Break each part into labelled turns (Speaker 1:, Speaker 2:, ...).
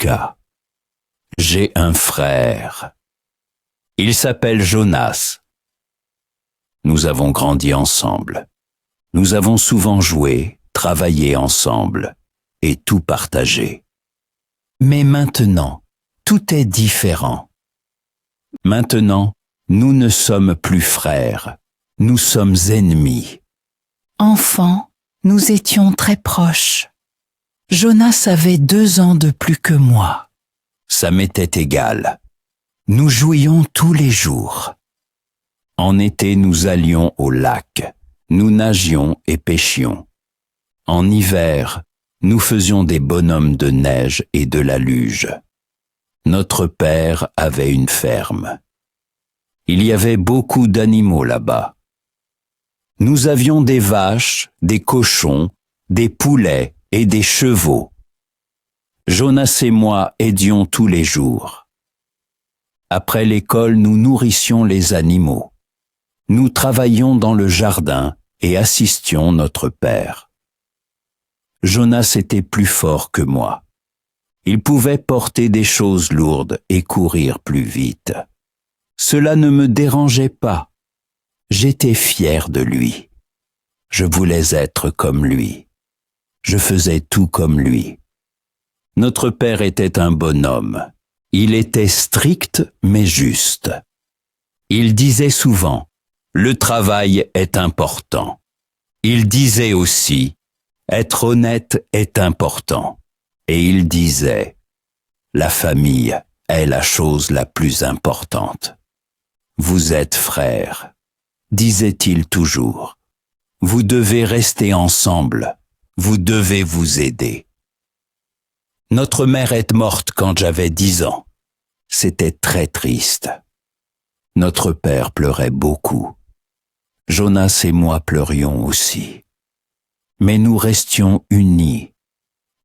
Speaker 1: Lucas. J'ai un frère. Il s'appelle Jonas. Nous avons grandi ensemble. Nous avons souvent joué, travaillé ensemble et tout partagé. Mais maintenant, tout est différent. Maintenant, nous ne sommes plus frères, nous sommes ennemis.
Speaker 2: Enfant, nous étions très proches. Jonas avait 2 ans de plus que moi.
Speaker 1: Ça m'était égal. Nous jouions tous les jours. En été, nous allions au lac. Nous nagions et pêchions. En hiver, nous faisions des bonhommes de neige et de la luge. Notre père avait une ferme. Il y avait beaucoup d'animaux là-bas. Nous avions des vaches, des cochons, des poulets et des chevaux. Jonas et moi aidions tous les jours. Après l'école, nous nourrissions les animaux. Nous travaillions dans le jardin et assistions notre père. Jonas était plus fort que moi. Il pouvait porter des choses lourdes et courir plus vite. Cela ne me dérangeait pas. J'étais fier de lui. Je voulais être comme lui. Je faisais tout comme lui. Notre père était un bonhomme. Il était strict mais juste. Il disait souvent, le travail est important. Il disait aussi, être honnête est important. Et il disait, la famille est la chose la plus importante. Vous êtes frères, disait-il toujours. Vous devez rester ensemble. Vous devez vous aider. Notre mère est morte quand j'avais 10 ans. C'était très triste. Notre père pleurait beaucoup. Jonas et moi pleurions aussi. Mais nous restions unis.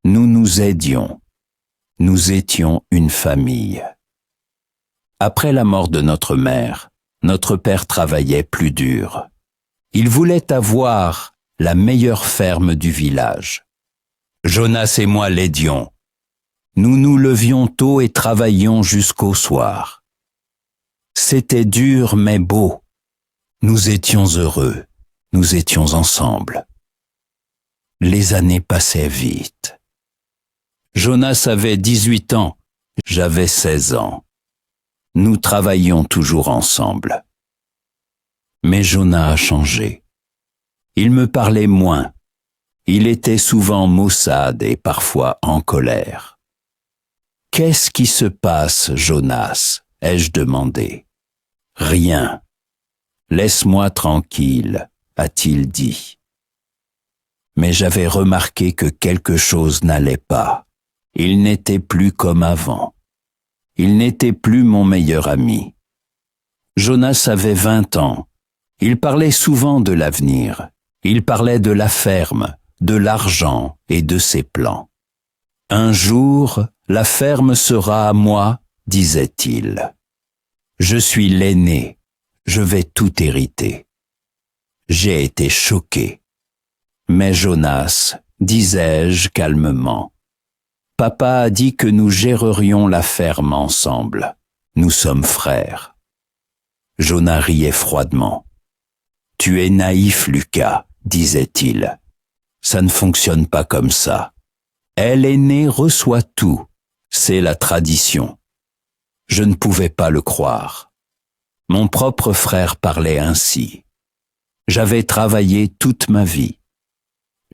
Speaker 1: Nous nous aidions. Nous étions une famille. Après la mort de notre mère, notre père travaillait plus dur. Il voulait avoir la meilleure ferme du village. Jonas et moi l'aidions. Nous nous levions tôt et travaillions jusqu'au soir. C'était dur mais beau. Nous étions heureux. Nous étions ensemble. Les années passaient vite. Jonas avait 18 ans. J'avais 16 ans. Nous travaillions toujours ensemble. Mais Jonas a changé. Il me parlait moins. Il était souvent maussade et parfois en colère. « Qu'est-ce qui se passe, Jonas ?» ai-je demandé. « Rien. Laisse-moi tranquille, » a-t-il dit. Mais j'avais remarqué que quelque chose n'allait pas. Il n'était plus comme avant. Il n'était plus mon meilleur ami. Jonas avait 20 ans. Il parlait souvent de l'avenir. Il parlait de la ferme, de l'argent et de ses plans. Un jour, la ferme sera à moi, disait-il. Je suis l'aîné. Je vais tout hériter. J'ai été choqué. Mais Jonas, disais-je calmement, papa a dit que nous gérerions la ferme ensemble. Nous sommes frères. Jonas riait froidement. Tu es naïf, Lucas, disait-il. Ça ne fonctionne pas comme ça. Elle l'aîné reçoit tout. C'est la tradition. Je ne pouvais pas le croire. Mon propre frère parlait ainsi. J'avais travaillé toute ma vie.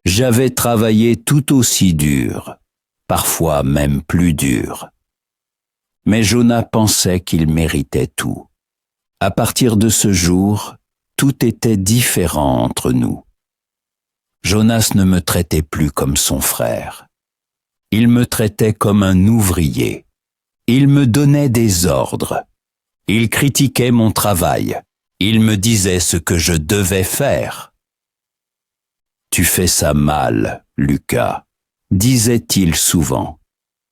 Speaker 1: J'avais travaillé tout aussi dur, parfois même plus dur. Mais Jonas pensait qu'il méritait tout. À partir de ce jour, tout était différent entre nous. Jonas ne me traitait plus comme son frère. Il me traitait comme un ouvrier. Il me donnait des ordres. Il critiquait mon travail. Il me disait ce que je devais faire. « Tu fais ça mal, Lucas », disait-il souvent.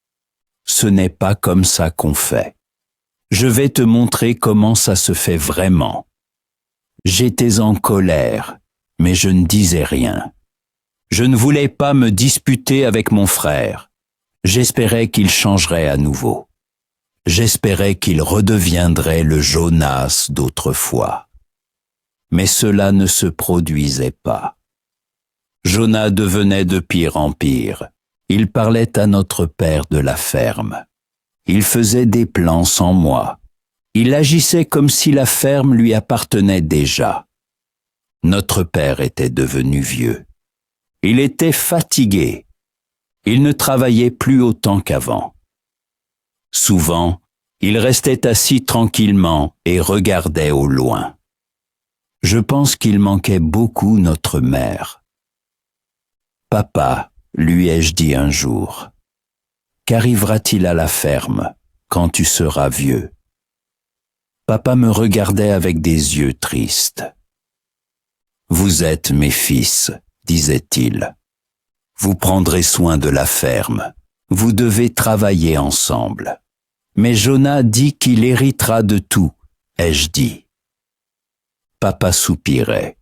Speaker 1: « Ce n'est pas comme ça qu'on fait. Je vais te montrer comment ça se fait vraiment. » J'étais en colère, mais je ne disais rien. Je ne voulais pas me disputer avec mon frère. J'espérais qu'il changerait à nouveau. J'espérais qu'il redeviendrait le Jonas d'autrefois. Mais cela ne se produisait pas. Jonas devenait de pire en pire. Il parlait à notre père de la ferme. Il faisait des plans sans moi. Il agissait comme si la ferme lui appartenait déjà. Notre père était devenu vieux. Il était fatigué. Il ne travaillait plus autant qu'avant. Souvent, il restait assis tranquillement et regardait au loin. Je pense qu'il manquait beaucoup notre mère. Papa, lui ai-je dit un jour, qu'arrivera-t-il à la ferme quand tu seras vieux? Papa me regardait avec des yeux tristes. Vous êtes mes fils, disait-il. Vous prendrez soin de la ferme. Vous devez travailler ensemble. Mais Jonas dit qu'il héritera de tout, ai-je dit. Papa soupirait.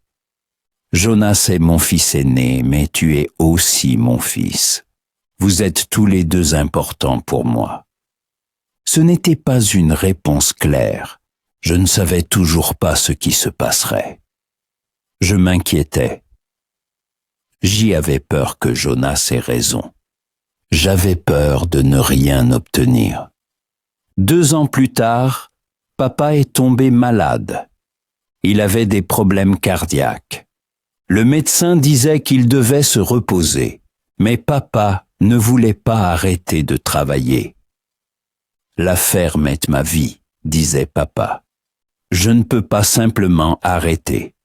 Speaker 1: Jonas est mon fils aîné, mais tu es aussi mon fils. Vous êtes tous les deux importants pour moi. Ce n'était pas une réponse claire. Je ne savais toujours pas ce qui se passerait. Je m'inquiétais. J'y avais peur que Jonas ait raison. J'avais peur de ne rien obtenir. 2 ans plus tard, papa est tombé malade. Il avait des problèmes cardiaques. Le médecin disait qu'il devait se reposer, mais papa ne voulait pas arrêter de travailler. La ferme est ma vie, disait papa. Je ne peux pas simplement arrêter.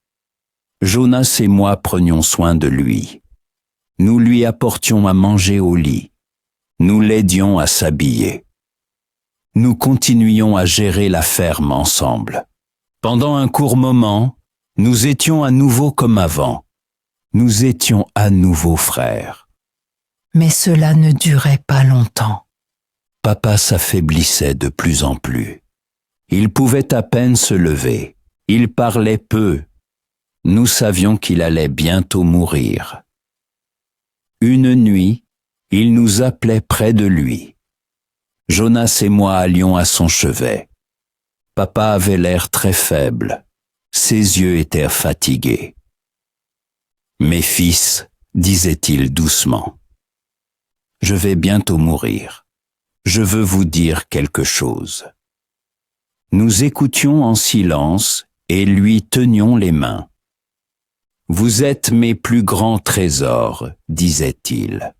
Speaker 1: Jonas et moi prenions soin de lui. Nous lui apportions à manger au lit. Nous l'aidions à s'habiller. Nous continuions à gérer la ferme ensemble. Pendant un court moment, nous étions à nouveau comme avant. Nous étions à nouveau frères.
Speaker 2: Mais cela ne durait pas longtemps.
Speaker 1: Papa s'affaiblissait de plus en plus. Il pouvait à peine se lever. Il parlait peu. Nous savions qu'il allait bientôt mourir. Une nuit, il nous appelait près de lui. Jonas et moi allions à son chevet. Papa avait l'air très faible. Ses yeux étaient fatigués. « Mes fils, disait-il doucement, je vais bientôt mourir. Je veux vous dire quelque chose. » Nous écoutions en silence et lui tenions les mains. « Vous êtes mes plus grands trésors, disait-il.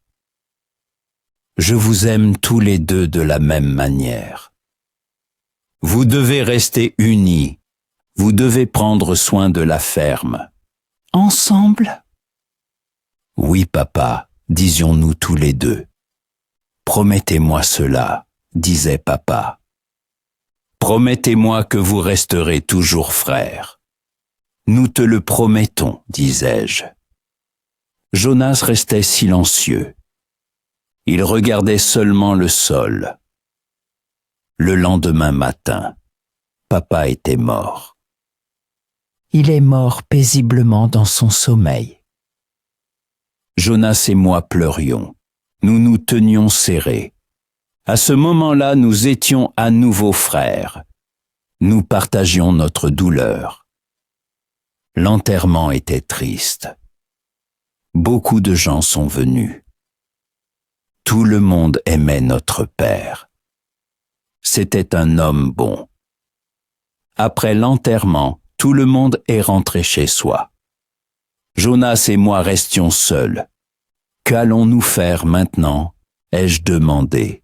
Speaker 1: Je vous aime tous les deux de la même manière. Vous devez rester unis. Vous devez prendre soin de la ferme.
Speaker 2: Ensemble?
Speaker 1: Oui, papa, disions-nous tous les deux. Promettez-moi cela, disait papa. Promettez-moi que vous resterez toujours frères. Nous te le promettons, disais-je. Jonas restait silencieux. Il regardait seulement le sol. Le lendemain matin, papa était mort.
Speaker 2: Il est mort paisiblement dans son sommeil.
Speaker 1: Jonas et moi pleurions. Nous nous tenions serrés. À ce moment-là, nous étions à nouveau frères. Nous partagions notre douleur. L'enterrement était triste. Beaucoup de gens sont venus. Tout le monde aimait notre père. C'était un homme bon. Après l'enterrement, tout le monde est rentré chez soi. Jonas et moi restions seuls. Qu'allons-nous faire maintenant? Ai-je demandé.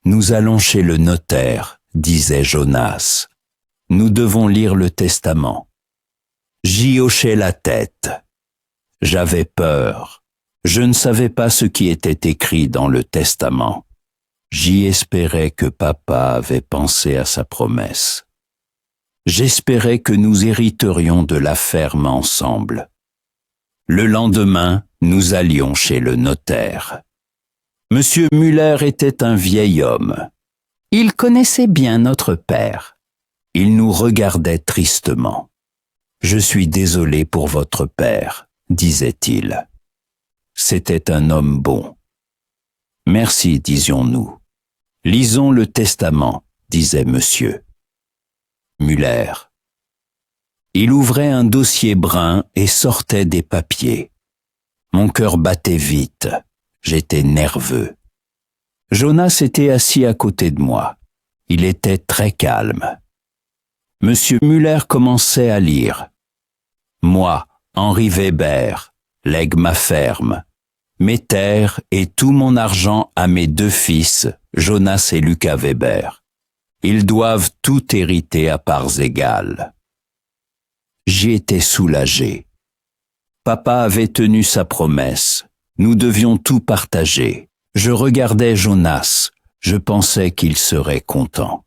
Speaker 1: Nous allons chez le notaire, disait Jonas. Nous devons lire le testament. J'y hochai la tête. J'avais peur. Je ne savais pas ce qui était écrit dans le testament. J'y espérais que papa avait pensé à sa promesse. J'espérais que nous hériterions de la ferme ensemble. Le lendemain, nous allions chez le notaire. Monsieur Müller était un vieil homme. Il connaissait bien notre père. Il nous regardait tristement. « Je suis désolé pour votre père, disait-il. C'était un homme bon. Merci, disions-nous. Lisons le testament, disait monsieur. Muller. Il ouvrait un dossier brun et sortait des papiers. Mon cœur battait vite. J'étais nerveux. Jonas était assis à côté de moi. Il était très calme. Monsieur Muller commençait à lire. Moi, Henri Weber, lègue ma ferme, mes terres et tout mon argent à mes deux fils, Jonas et Lucas Weber. Ils doivent tout hériter à parts égales. J'y étais soulagé. Papa avait tenu sa promesse. Nous devions tout partager. Je regardais Jonas. Je pensais qu'il serait content.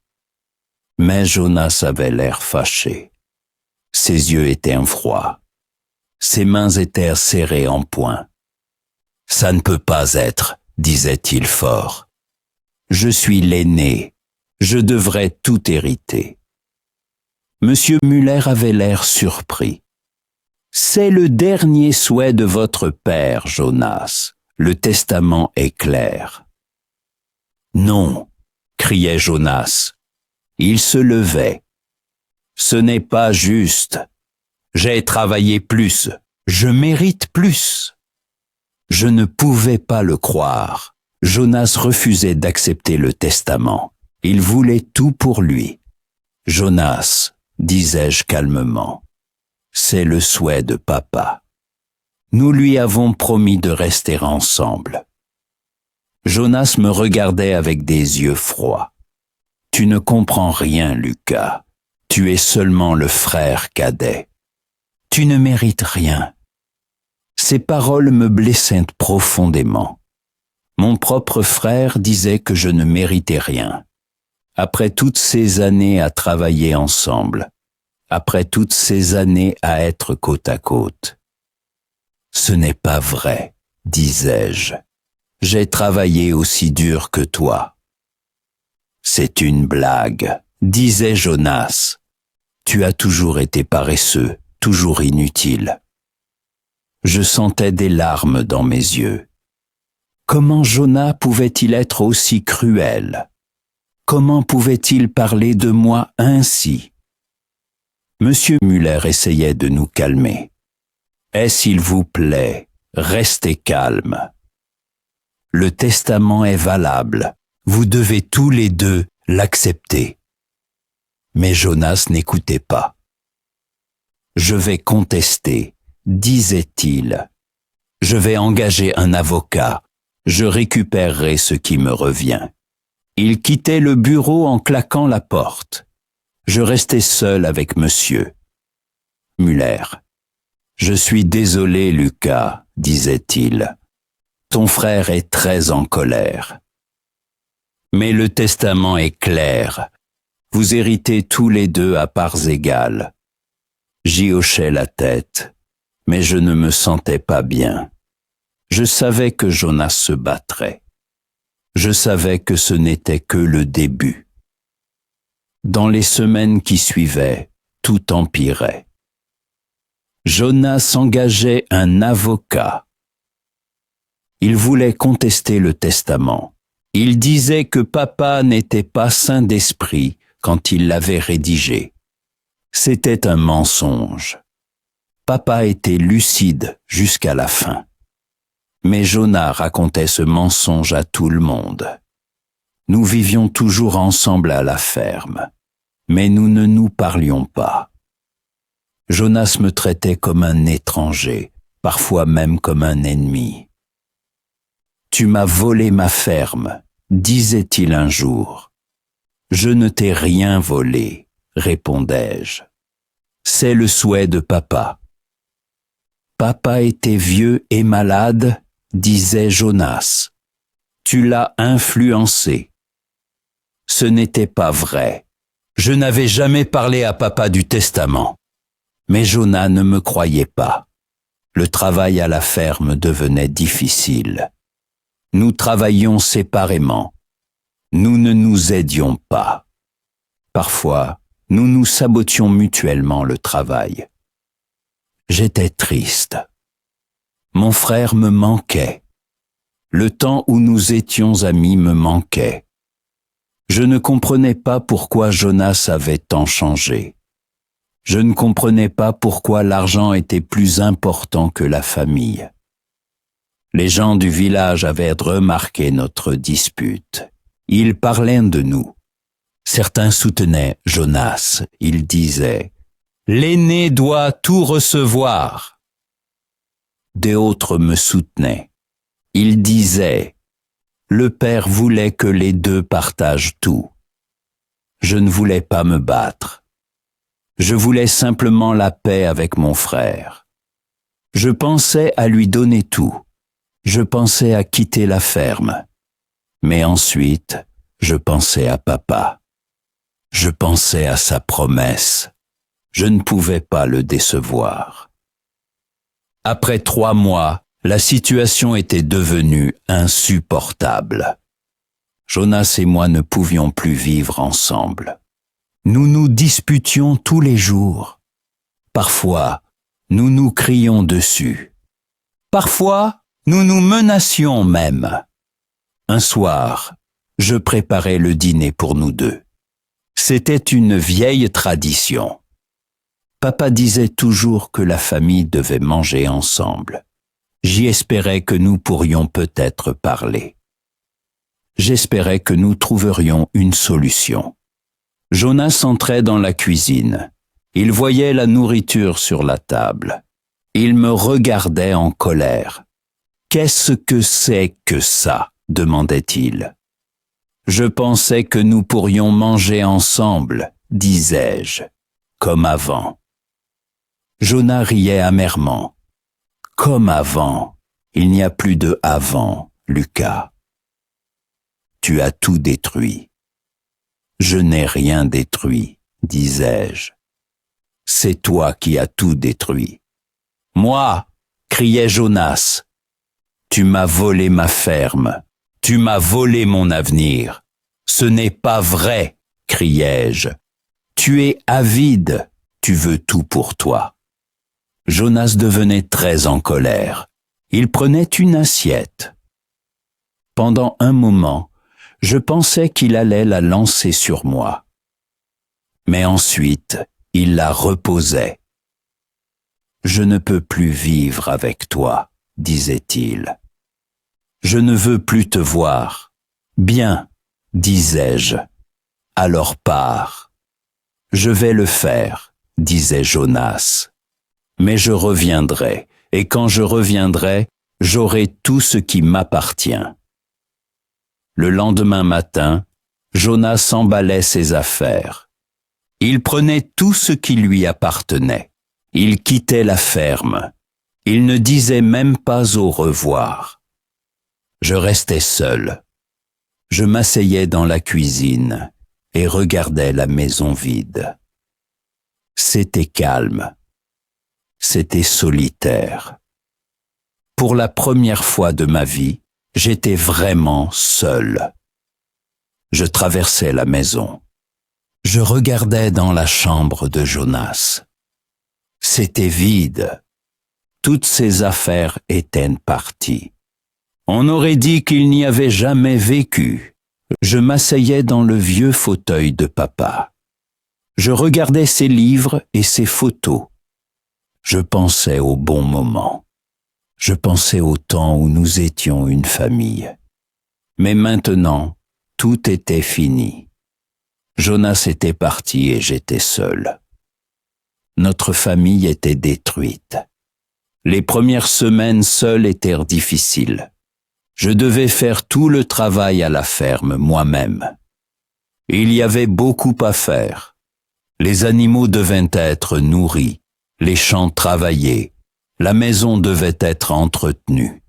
Speaker 1: Mais Jonas avait l'air fâché. Ses yeux étaient froids. Ses mains étaient serrées en poing. « Ça ne peut pas être, disait-il fort. Je suis l'aîné. Je devrais tout hériter. » Monsieur Muller avait l'air surpris. « C'est le dernier souhait de votre père, Jonas. Le testament est clair. » « Non, criait Jonas. Il se levait. « Ce n'est pas juste. J'ai travaillé plus. Je mérite plus. » Je ne pouvais pas le croire. Jonas refusait d'accepter le testament. Il voulait tout pour lui. « Jonas, disais-je calmement, c'est le souhait de papa. Nous lui avons promis de rester ensemble. » Jonas me regardait avec des yeux froids. « Tu ne comprends rien, Lucas. Tu es seulement le frère cadet. Tu ne mérites rien. » Ces paroles me blessaient profondément. Mon propre frère disait que je ne méritais rien. Après toutes ces années à travailler ensemble, après toutes ces années à être côte à côte. « Ce n'est pas vrai, disais-je. J'ai travaillé aussi dur que toi. »« C'est une blague, disait Jonas. Tu as toujours été paresseux, toujours inutile. » Je sentais des larmes dans mes yeux. Comment Jonas pouvait-il être aussi cruel? Comment pouvait-il parler de moi ainsi? Monsieur Muller essayait de nous calmer. « Eh, s'il vous plaît, restez calme. Le testament est valable. Vous devez tous les deux l'accepter. » Mais Jonas n'écoutait pas. « Je vais contester, disait-il. Je vais engager un avocat. Je récupérerai ce qui me revient. » Il quittait le bureau en claquant la porte. Je restais seul avec monsieur. Muller. « Je suis désolé, Lucas, disait-il. Ton frère est très en colère. Mais le testament est clair. Vous héritez tous les deux à parts égales. » J'y hochais la tête, mais je ne me sentais pas bien. Je savais que Jonas se battrait. Je savais que ce n'était que le début. Dans les semaines qui suivaient, tout empirait. Jonas engageait un avocat. Il voulait contester le testament. Il disait que papa n'était pas sain d'esprit quand il l'avait rédigé. C'était un mensonge. Papa était lucide jusqu'à la fin. Mais Jonas racontait ce mensonge à tout le monde. Nous vivions toujours ensemble à la ferme, mais nous ne nous parlions pas. Jonas me traitait comme un étranger, parfois même comme un ennemi. « Tu m'as volé ma ferme, disait-il un jour. »« Je ne t'ai rien volé, répondais-je. C'est le souhait de papa. »« Papa était vieux et malade, disait Jonas. Tu l'as influencé. » Ce n'était pas vrai. Je n'avais jamais parlé à papa du testament. Mais Jonas ne me croyait pas. Le travail à la ferme devenait difficile. Nous travaillions séparément. Nous ne nous aidions pas. Parfois, nous nous sabotions mutuellement le travail. J'étais triste. Mon frère me manquait. Le temps où nous étions amis me manquait. Je ne comprenais pas pourquoi Jonas avait tant changé. Je ne comprenais pas pourquoi l'argent était plus important que la famille. Les gens du village avaient remarqué notre dispute. Ils parlaient de nous. Certains soutenaient Jonas. Ils disaient « L'aîné doit tout recevoir ». D'autres me soutenaient. Ils disaient « Le père voulait que les deux partagent tout ». Je ne voulais pas me battre. Je voulais simplement la paix avec mon frère. Je pensais à lui donner tout. Je pensais à quitter la ferme. Mais ensuite, je pensais à papa. Je pensais à sa promesse. Je ne pouvais pas le décevoir. Après 3 mois, la situation était devenue insupportable. Jonas et moi ne pouvions plus vivre ensemble. Nous nous disputions tous les jours. Parfois, nous nous crions dessus. Parfois, nous nous menacions même. Un soir, je préparais le dîner pour nous deux. C'était une vieille tradition. Papa disait toujours que la famille devait manger ensemble. J'y espérais que nous pourrions peut-être parler. J'espérais que nous trouverions une solution. Jonas entrait dans la cuisine. Il voyait la nourriture sur la table. Il me regardait en colère. « Qu'est-ce que c'est que ça ?» demandait-il. Je pensais que nous pourrions manger ensemble, disais-je, comme avant. Jonas riait amèrement. Comme avant, il n'y a plus de avant, Lucas. Tu as tout détruit. Je n'ai rien détruit, disais-je. C'est toi qui as tout détruit. Moi, criait Jonas. Tu m'as volé ma ferme. Tu m'as volé mon avenir. Ce n'est pas vrai, criai-je. Tu es avide, tu veux tout pour toi. Jonas devenait très en colère. Il prenait une assiette. Pendant un moment, je pensais qu'il allait la lancer sur moi. Mais ensuite, il la reposait. Je ne peux plus vivre avec toi, disait-il. Je ne veux plus te voir. Bien, disais-je. Alors pars. Je vais le faire, disait Jonas. Mais je reviendrai, et quand je reviendrai, j'aurai tout ce qui m'appartient. Le lendemain matin, Jonas emballait ses affaires. Il prenait tout ce qui lui appartenait. Il quittait la ferme. Il ne disait même pas au revoir. Je restais seul. Je m'asseyais dans la cuisine et regardais la maison vide. C'était calme. C'était solitaire. Pour la première fois de ma vie, j'étais vraiment seul. Je traversais la maison. Je regardais dans la chambre de Jonas. C'était vide. Toutes ses affaires étaient parties. On aurait dit qu'il n'y avait jamais vécu. Je m'asseyais dans le vieux fauteuil de papa. Je regardais ses livres et ses photos. Je pensais au bon moment. Je pensais au temps où nous étions une famille. Mais maintenant, tout était fini. Jonas était parti et j'étais seul. Notre famille était détruite. Les premières semaines seules étaient difficiles. Je devais faire tout le travail à la ferme moi-même. Il y avait beaucoup à faire. Les animaux devaient être nourris, les champs travaillés, la maison devait être entretenue.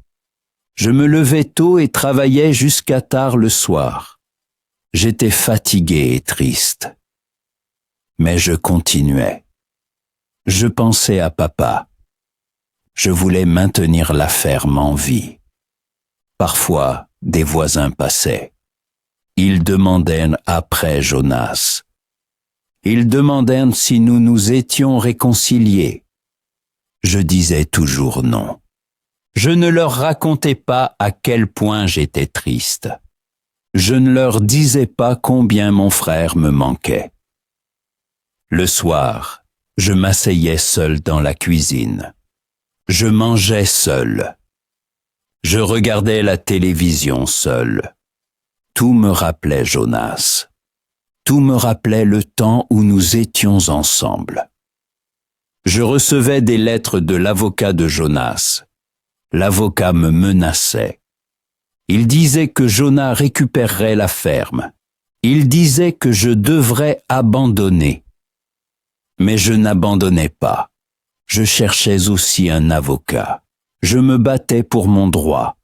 Speaker 1: Je me levais tôt et travaillais jusqu'à tard le soir. J'étais fatigué et triste. Mais je continuais. Je pensais à papa. Je voulais maintenir la ferme en vie. Parfois, des voisins passaient. Ils demandaient après Jonas. Ils demandaient si nous nous étions réconciliés. Je disais toujours non. Je ne leur racontais pas à quel point j'étais triste. Je ne leur disais pas combien mon frère me manquait. Le soir, je m'asseyais seul dans la cuisine. Je mangeais seul. Je regardais la télévision seul. Tout me rappelait Jonas. Tout me rappelait le temps où nous étions ensemble. Je recevais des lettres de l'avocat de Jonas. L'avocat me menaçait. Il disait que Jonas récupérerait la ferme. Il disait que je devrais abandonner. Mais je n'abandonnais pas. Je cherchais aussi un avocat. Je me battais pour mon droit.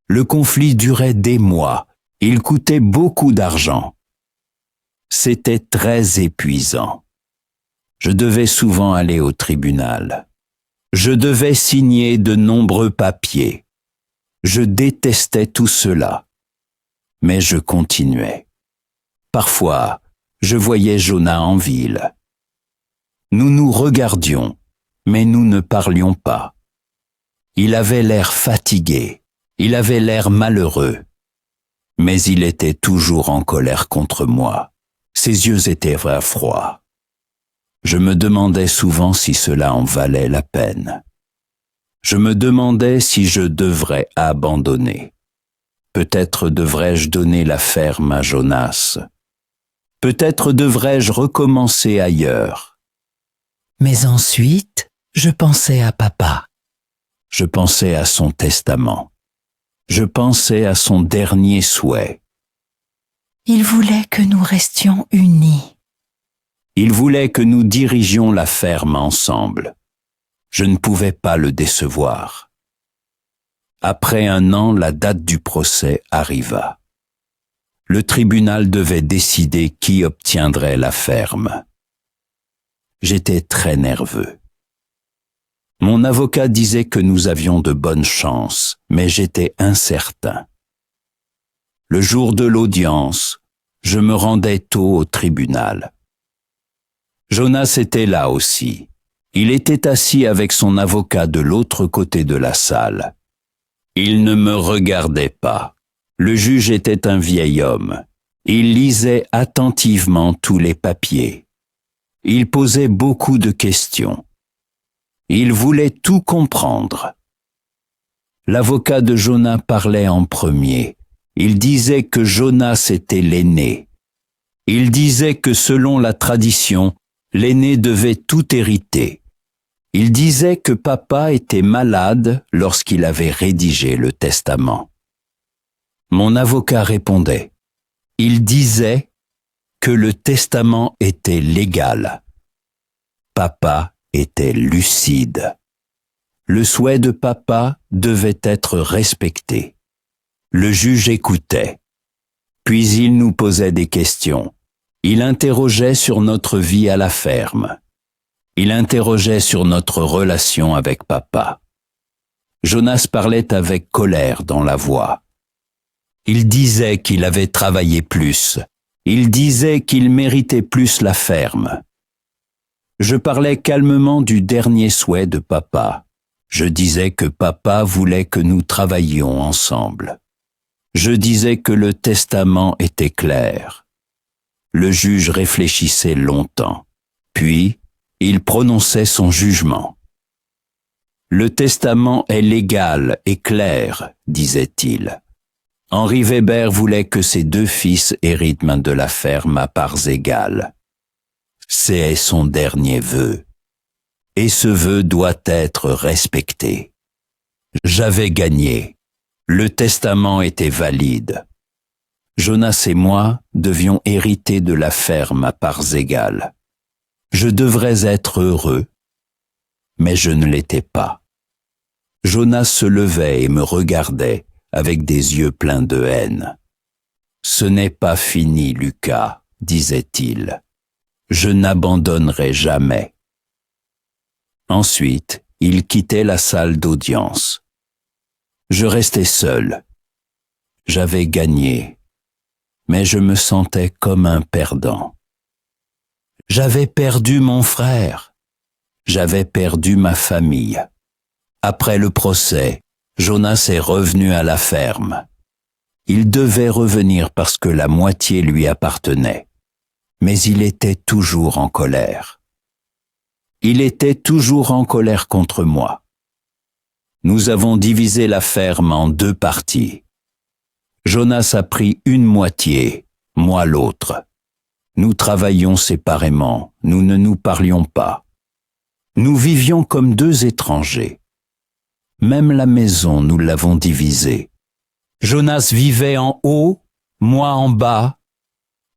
Speaker 1: Le conflit durait des mois. Il coûtait beaucoup d'argent. C'était très épuisant. Je devais souvent aller au tribunal. Je devais signer de nombreux papiers. Je détestais tout cela. Mais je continuais. Parfois, je voyais Jonas en ville. Nous nous regardions, mais nous ne parlions pas. Il avait l'air fatigué, il avait l'air malheureux. Mais il était toujours en colère contre moi. Ses yeux étaient froids. Je me demandais souvent si cela en valait la peine. Je me demandais si je devrais abandonner. Peut-être devrais-je donner la ferme à Jonas. Peut-être devrais-je recommencer ailleurs.
Speaker 2: Mais ensuite, je pensais à papa.
Speaker 1: Je pensais à son testament. Je pensais à son dernier souhait.
Speaker 2: Il voulait que nous restions unis.
Speaker 1: Il voulait que nous dirigions la ferme ensemble. Je ne pouvais pas le décevoir. Après 1 an, la date du procès arriva. Le tribunal devait décider qui obtiendrait la ferme. J'étais très nerveux. Mon avocat disait que nous avions de bonnes chances, mais j'étais incertain. Le jour de l'audience, je me rendais tôt au tribunal. Jonas était là aussi. Il était assis avec son avocat de l'autre côté de la salle. Il ne me regardait pas. Le juge était un vieil homme. Il lisait attentivement tous les papiers. Il posait beaucoup de questions. Il voulait tout comprendre. L'avocat de Jonas parlait en premier. Il disait que Jonas était l'aîné. Il disait que selon la tradition, l'aîné devait tout hériter. Il disait que papa était malade lorsqu'il avait rédigé le testament. Mon avocat répondait. Il disait que le testament était légal. Papa était lucide. Le souhait de papa devait être respecté. Le juge écoutait. Puis il nous posait des questions. Il interrogeait sur notre vie à la ferme. Il interrogeait sur notre relation avec papa. Jonas parlait avec colère dans la voix. Il disait qu'il avait travaillé plus. Il disait qu'il méritait plus la ferme. Je parlais calmement du dernier souhait de papa. Je disais que papa voulait que nous travaillions ensemble. Je disais que le testament était clair. Le juge réfléchissait longtemps. Puis, il prononçait son jugement. Le testament est légal et clair, disait-il. Henri Weber voulait que ses 2 fils héritent de la ferme à parts égales. C'est son dernier vœu. Et ce vœu doit être respecté. J'avais gagné. Le testament était valide. Jonas et moi devions hériter de la ferme à parts égales. Je devrais être heureux, mais je ne l'étais pas. Jonas se levait et me regardait avec des yeux pleins de haine. « Ce n'est pas fini, Lucas, disait-il. Je n'abandonnerai jamais. » Ensuite, il quittait la salle d'audience. Je restais seul. J'avais gagné, mais je me sentais comme un perdant. J'avais perdu mon frère. J'avais perdu ma famille. Après le procès, Jonas est revenu à la ferme. Il devait revenir parce que la moitié lui appartenait. Mais il était toujours en colère. Il était toujours en colère contre moi. Nous avons divisé la ferme en 2 parties. Jonas a pris une moitié, moi l'autre. Nous travaillions séparément, nous ne nous parlions pas. Nous vivions comme 2 étrangers. Même la maison, nous l'avons divisée. Jonas vivait en haut, moi en bas.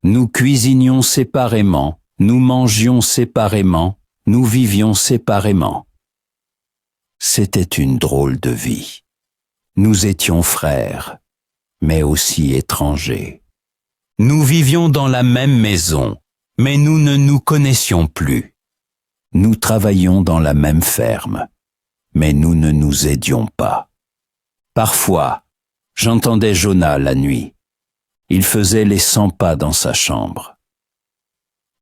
Speaker 1: Nous cuisinions séparément, nous mangions séparément, nous vivions séparément. C'était une drôle de vie. Nous étions frères, mais aussi étrangers. Nous vivions dans la même maison, mais nous ne nous connaissions plus. Nous travaillions dans la même ferme, mais nous ne nous aidions pas. Parfois, j'entendais Jonas la nuit. Il faisait les 100 pas dans sa chambre.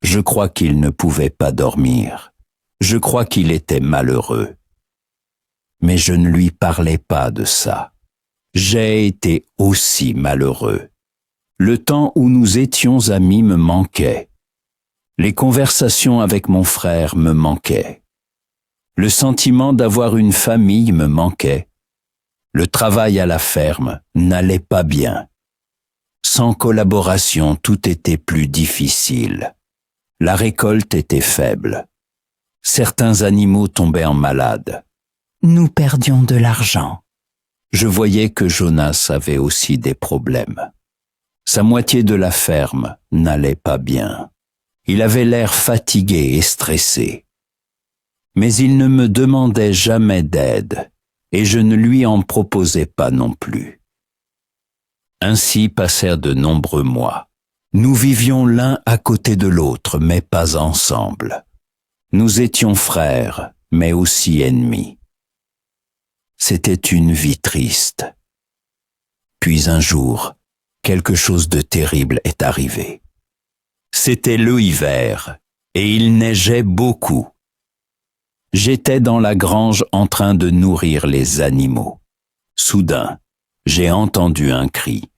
Speaker 1: Je crois qu'il ne pouvait pas dormir. Je crois qu'il était malheureux. Mais je ne lui parlais pas de ça. J'ai été aussi malheureux. Le temps où nous étions amis me manquait. Les conversations avec mon frère me manquaient. Le sentiment d'avoir une famille me manquait. Le travail à la ferme n'allait pas bien. Sans collaboration, tout était plus difficile. La récolte était faible. Certains animaux tombaient malades.
Speaker 2: Nous perdions de l'argent.
Speaker 1: Je voyais que Jonas avait aussi des problèmes. Sa moitié de la ferme n'allait pas bien. Il avait l'air fatigué et stressé. Mais il ne me demandait jamais d'aide, et je ne lui en proposais pas non plus. Ainsi passèrent de nombreux mois. Nous vivions l'un à côté de l'autre, mais pas ensemble. Nous étions frères, mais aussi ennemis. C'était une vie triste. Puis un jour, quelque chose de terrible est arrivé. C'était le hiver, et il neigeait beaucoup. J'étais dans la grange en train de nourrir les animaux. Soudain, j'ai entendu un cri.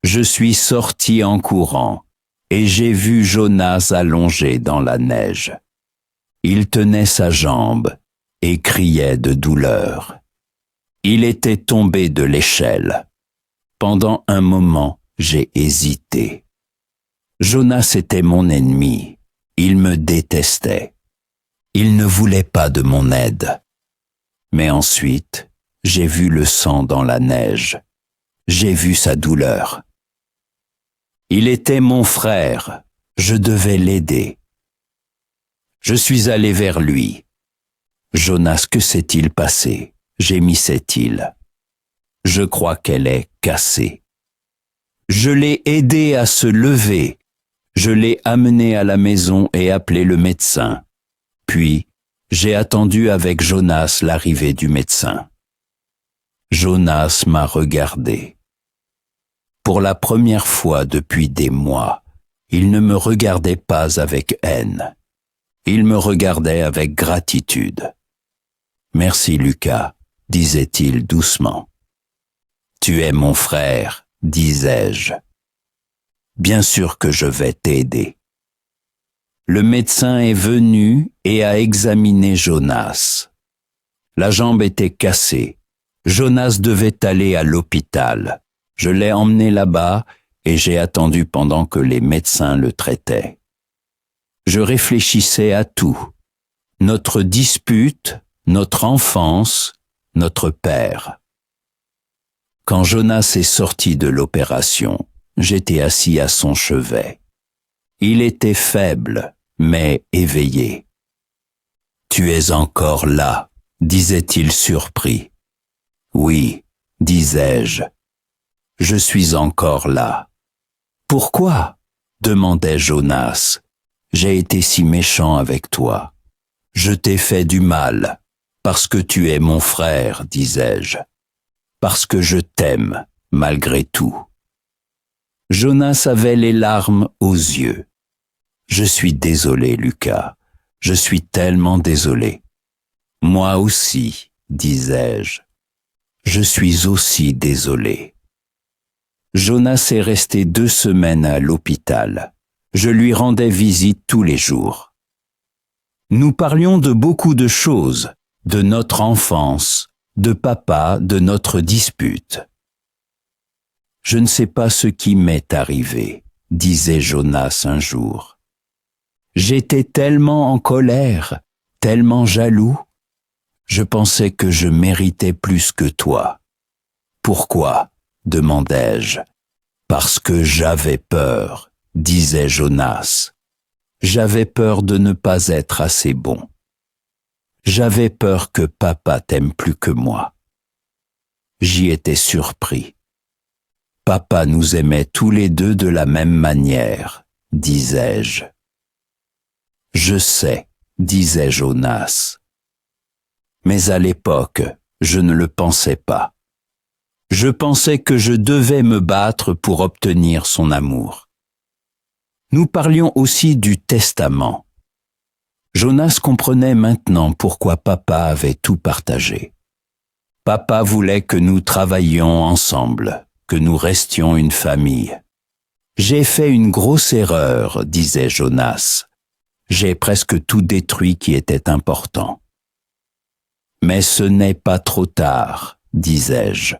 Speaker 1: Je suis sorti en courant, et j'ai vu Jonas allongé dans la neige. Il tenait sa jambe et criait de douleur. Il était tombé de l'échelle. Pendant un moment, j'ai hésité. Jonas était mon ennemi. Il me détestait. Il ne voulait pas de mon aide. Mais ensuite, j'ai vu le sang dans la neige. J'ai vu sa douleur. Il était mon frère. Je devais l'aider. Je suis allé vers lui. Jonas, que s'est-il passé? Gémissait-il. Je crois qu'elle est cassée. Je l'ai aidé à se lever. Je l'ai amené à la maison et appelé le médecin. Puis, j'ai attendu avec Jonas l'arrivée du médecin. Jonas m'a regardé. Pour la première fois depuis des mois, il ne me regardait pas avec haine. Il me regardait avec gratitude. « Merci, Lucas », disait-il doucement. « Tu es mon frère », disais-je. « Bien sûr que je vais t'aider. » Le médecin est venu et a examiné Jonas. La jambe était cassée. Jonas devait aller à l'hôpital. Je l'ai emmené là-bas et j'ai attendu pendant que les médecins le traitaient. Je réfléchissais à tout. Notre dispute, notre enfance, notre père. Quand Jonas est sorti de l'opération, j'étais assis à son chevet. Il était faible, mais éveillé. « Tu es encore là », disait-il surpris. « Oui », disais-je. « Je suis encore là. »« Pourquoi ?» demandait Jonas. « J'ai été si méchant avec toi. Je t'ai fait du mal, parce que tu es mon frère, disais-je. Parce que je t'aime, malgré tout. » Jonas avait les larmes aux yeux. « Je suis désolé, Lucas. Je suis tellement désolé. »« Moi aussi, » disais-je. Je suis aussi désolé. Jonas est resté 2 semaines à l'hôpital. Je lui rendais visite tous les jours. Nous parlions de beaucoup de choses, de notre enfance, de papa, de notre dispute. Je ne sais pas ce qui m'est arrivé, disait Jonas un jour. J'étais tellement en colère, tellement jaloux. Je pensais que je méritais plus que toi. Pourquoi ? Demandai-je. Parce que j'avais peur, disait Jonas. J'avais peur de ne pas être assez bon. J'avais peur que papa t'aime plus que moi. J'y étais surpris. Papa nous aimait tous les deux de la même manière, disais-je. Je sais, disait Jonas. Mais à l'époque, je ne le pensais pas. Je pensais que je devais me battre pour obtenir son amour. Nous parlions aussi du testament. Jonas comprenait maintenant pourquoi papa avait tout partagé. Papa voulait que nous travaillions ensemble, que nous restions une famille. J'ai fait une grosse erreur, disait Jonas. J'ai presque tout détruit qui était important. Mais ce n'est pas trop tard, disais-je.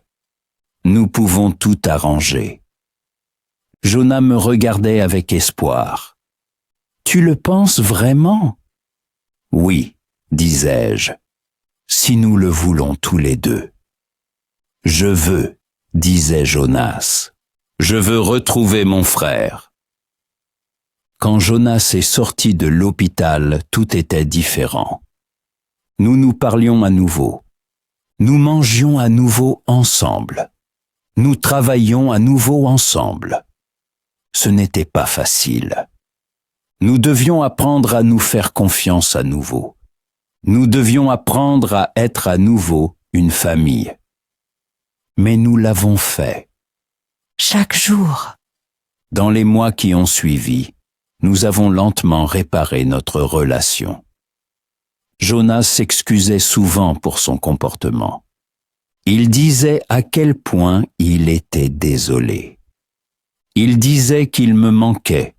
Speaker 1: Nous pouvons tout arranger. Jonas me regardait avec espoir. Tu le penses vraiment ? Oui, disais-je, si nous le voulons tous les deux. Je veux, disait Jonas. Je veux retrouver mon frère. Quand Jonas est sorti de l'hôpital, tout était différent. Nous nous parlions à nouveau. Nous mangions à nouveau ensemble. Nous travaillions à nouveau ensemble. Ce n'était pas facile. Nous devions apprendre à nous faire confiance à nouveau. Nous devions apprendre à être à nouveau une famille. Mais nous l'avons fait.
Speaker 2: Chaque jour.
Speaker 1: Dans les mois qui ont suivi, nous avons lentement réparé notre relation. Jonas s'excusait souvent pour son comportement. Il disait à quel point il était désolé. Il disait qu'il me manquait.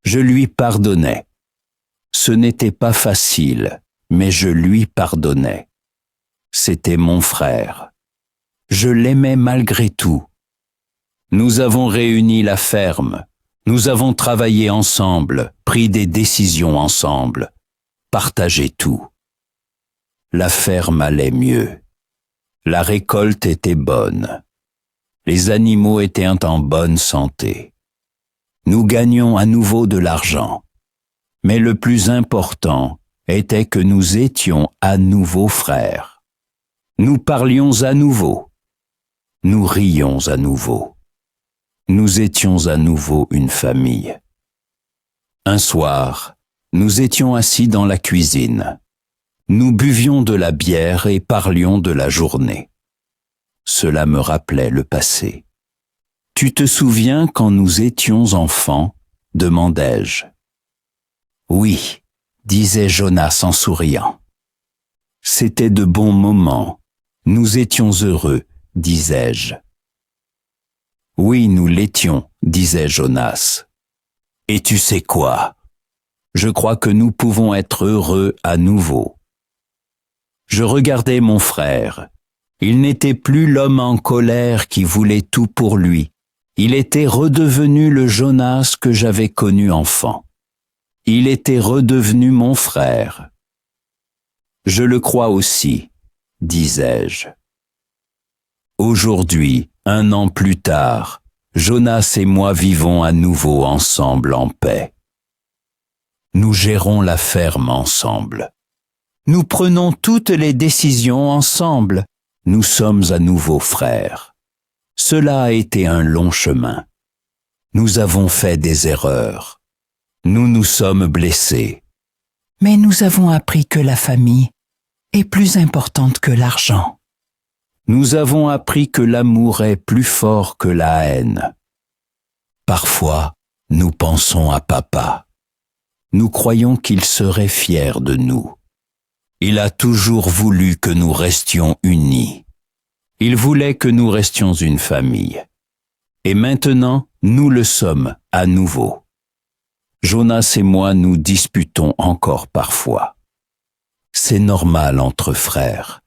Speaker 1: Je lui pardonnais. Ce n'était pas facile, mais je lui pardonnais. C'était mon frère. Je l'aimais malgré tout. Nous avons réuni la ferme. Nous avons travaillé ensemble, pris des décisions ensemble, partagé tout. La ferme allait mieux. La récolte était bonne. Les animaux étaient en bonne santé. Nous gagnions à nouveau de l'argent. Mais le plus important était que nous étions à nouveau frères. Nous parlions à nouveau. Nous rions à nouveau. Nous étions à nouveau une famille. Un soir, nous étions assis dans la cuisine. Nous buvions de la bière et parlions de la journée. Cela me rappelait le passé. « Tu te souviens quand nous étions enfants ?» demandai-je. « Oui, » disait Jonas en souriant. « C'était de bons moments. Nous étions heureux, disais-je. »« Oui, nous l'étions, » disait Jonas. « Et tu sais quoi ? Je crois que nous pouvons être heureux à nouveau. » Je regardais mon frère. Il n'était plus l'homme en colère qui voulait tout pour lui. Il était redevenu le Jonas que j'avais connu enfant. Il était redevenu mon frère. Je le crois aussi, disais-je. Aujourd'hui, 1 an plus tard, Jonas et moi vivons à nouveau ensemble en paix. Nous gérons la ferme ensemble. Nous prenons toutes les décisions ensemble. Nous sommes à nouveau frères. Cela a été un long chemin. Nous avons fait des erreurs. Nous nous sommes blessés.
Speaker 2: Mais nous avons appris que la famille est plus importante que l'argent.
Speaker 1: Nous avons appris que l'amour est plus fort que la haine. Parfois, nous pensons à papa. Nous croyons qu'il serait fier de nous. Il a toujours voulu que nous restions unis. Il voulait que nous restions une famille. Et maintenant, nous le sommes à nouveau. Jonas et moi nous disputons encore parfois. C'est normal entre frères.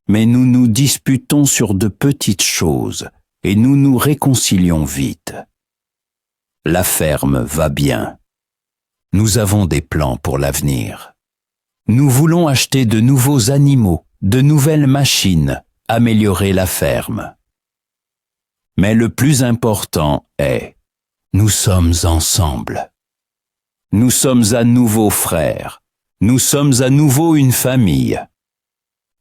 Speaker 1: Mais nous nous disputons sur de petites choses et nous nous réconcilions vite. La ferme va bien. Nous avons des plans pour l'avenir. Nous voulons acheter de nouveaux animaux, de nouvelles machines, améliorer la ferme. Mais le plus important est, nous sommes ensemble. Nous sommes à nouveau frères. Nous sommes à nouveau une famille.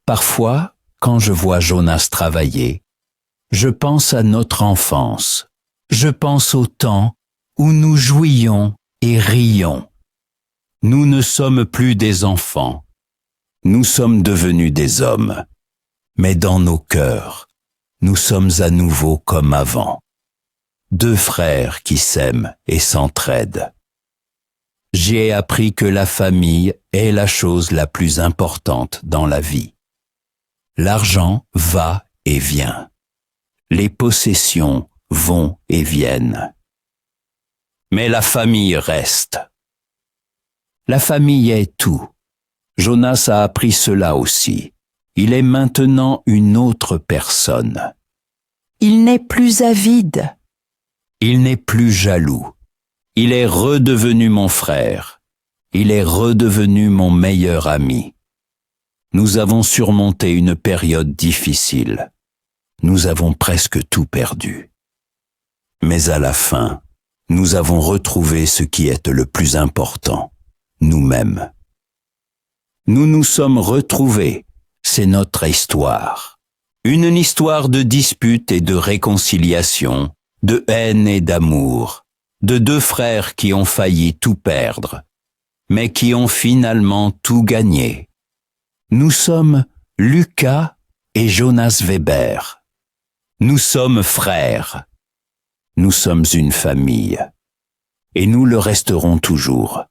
Speaker 1: Parfois, quand je vois Jonas travailler, je pense à notre enfance. Je pense au temps où nous jouions et rions. Nous ne sommes plus des enfants. Nous sommes devenus des hommes. Mais dans nos cœurs, nous sommes à nouveau comme avant. Deux frères qui s'aiment et s'entraident. J'ai appris que la famille est la chose la plus importante dans la vie. L'argent va et vient. Les possessions vont et viennent. Mais la famille reste. La famille est tout. Jonas a appris cela aussi. Il est maintenant une autre personne.
Speaker 2: Il n'est plus avide.
Speaker 1: Il n'est plus jaloux. Il est redevenu mon frère. Il est redevenu mon meilleur ami. Nous avons surmonté une période difficile. Nous avons presque tout perdu. Mais à la fin, nous avons retrouvé ce qui est le plus important, nous-mêmes. Nous nous sommes retrouvés, c'est notre histoire. Une histoire de disputes et de réconciliation, de haine et d'amour, de deux frères qui ont failli tout perdre, mais qui ont finalement tout gagné. Nous sommes Lucas et Jonas Weber. Nous sommes frères. Nous sommes une famille. Et nous le resterons toujours.